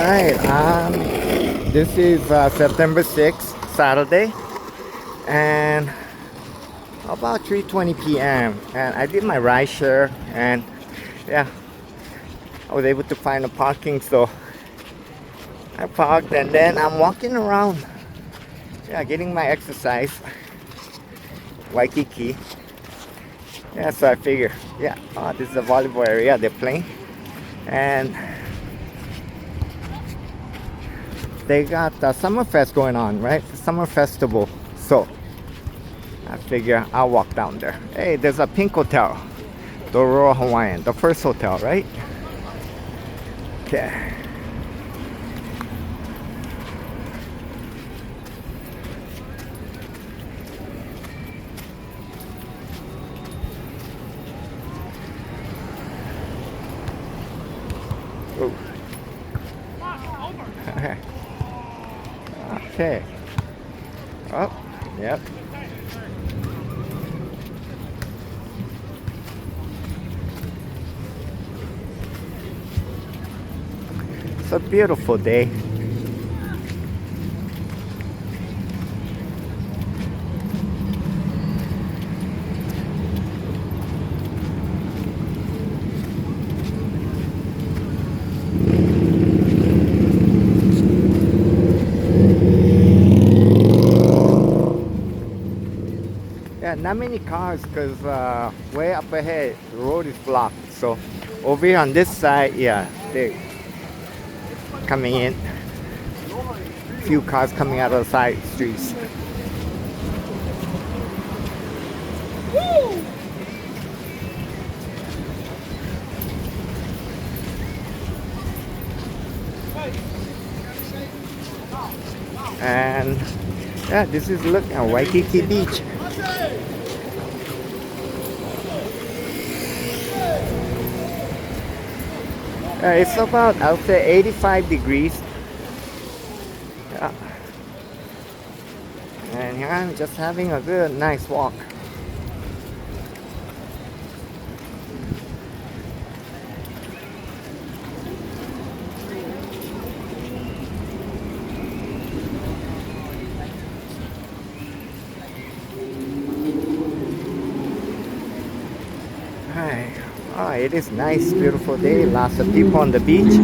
Alright, this is September 6th, Saturday, and about 3:20 p.m. and I did my ride share, and yeah, I was able to find a parking, so I parked and then I'm walking around, yeah, getting my exercise. Waikiki. Yeah, so I figure, yeah, oh, this is a volleyball area they're playing, and they got the summer fest going on, right? The summer festival. So I figure I'll walk down there. Hey, there's a pink hotel, the Royal Hawaiian, the first hotel, right? Okay. Ooh. Okay. Oh, yep. It's a beautiful day. Yeah, not many cars because way up ahead the road is blocked. So over here on this side, yeah, they coming in. Few cars coming out of the side streets. And yeah, this is look at Waikiki Beach. It's about, I would say, 85 degrees. Yeah. And here I'm just having a good, nice walk. Hi. Oh, it is nice, beautiful day. Lots of people on the beach.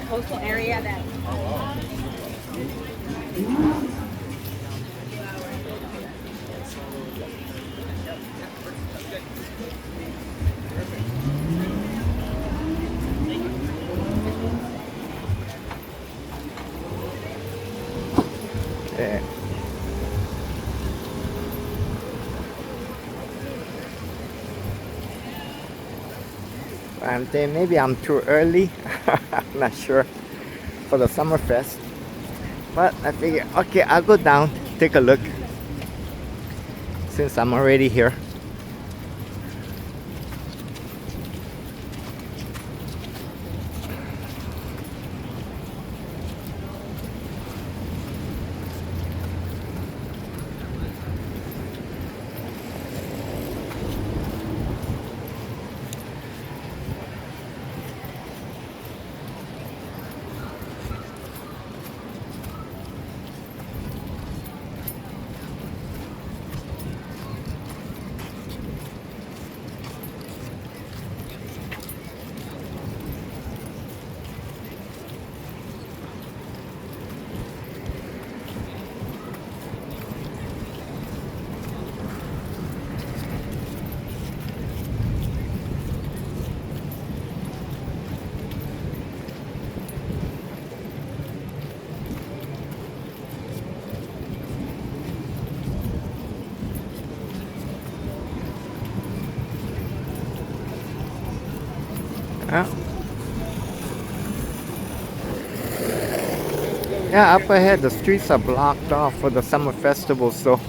Coastal area that Yeah. And then maybe I'm too early. I'm not sure for the summer fest. But I figure, okay, I'll go down, take a look, since I'm already here. Yeah. Yeah, up ahead the streets are blocked off for the summer festival, so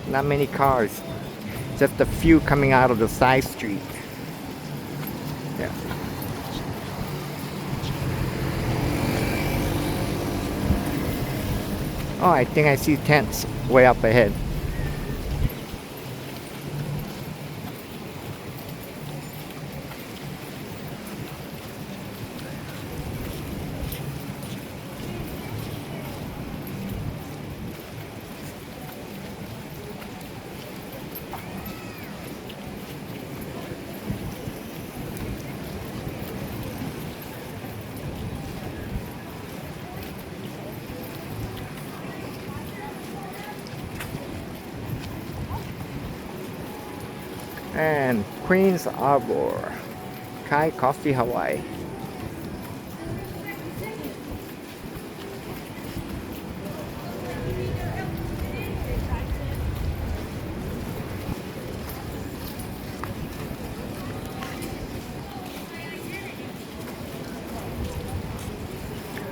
not many cars. Just a few coming out of the side street. Yeah. Oh, I think I see tents way up ahead. And Queen's Arbor, Kai Coffee, Hawaii.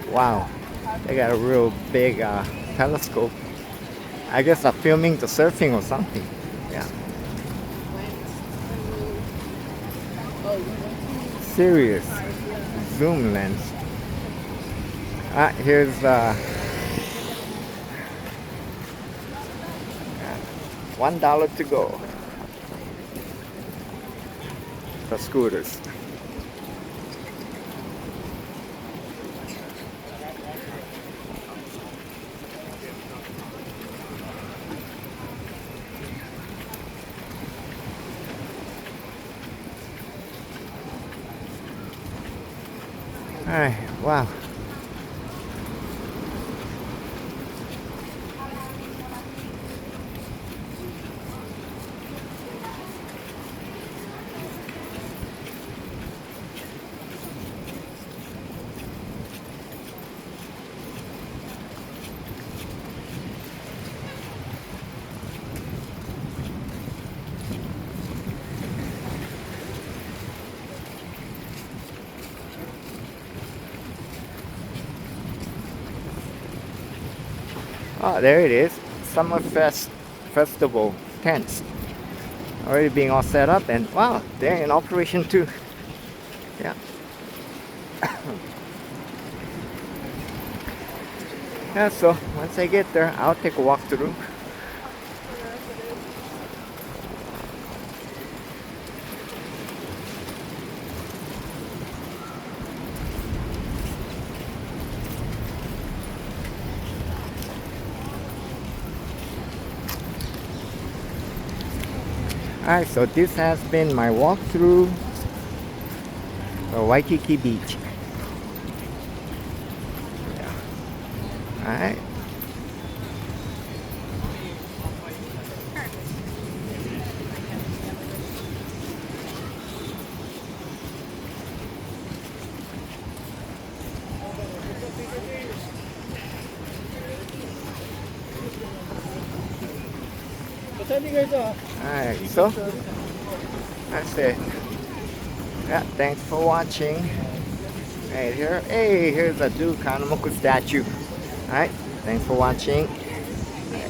Wow, they got a real big telescope. I guess they're filming the surfing or something. Yeah. Serious zoom lens. Here's $1 to go for scooters. Alright, wow. Oh, there it is. Summerfest Festival tents. Already being all set up, and wow, they're in operation too. Yeah. Yeah, so once I get there, I'll take a walk through. Alright, so this has been my walk through Waikiki Beach. Yeah. Alright. Alright, so that's it. Yeah, thanks for watching. Right here, hey, here's a Duke Hanamoku statue. Alright, thanks for watching.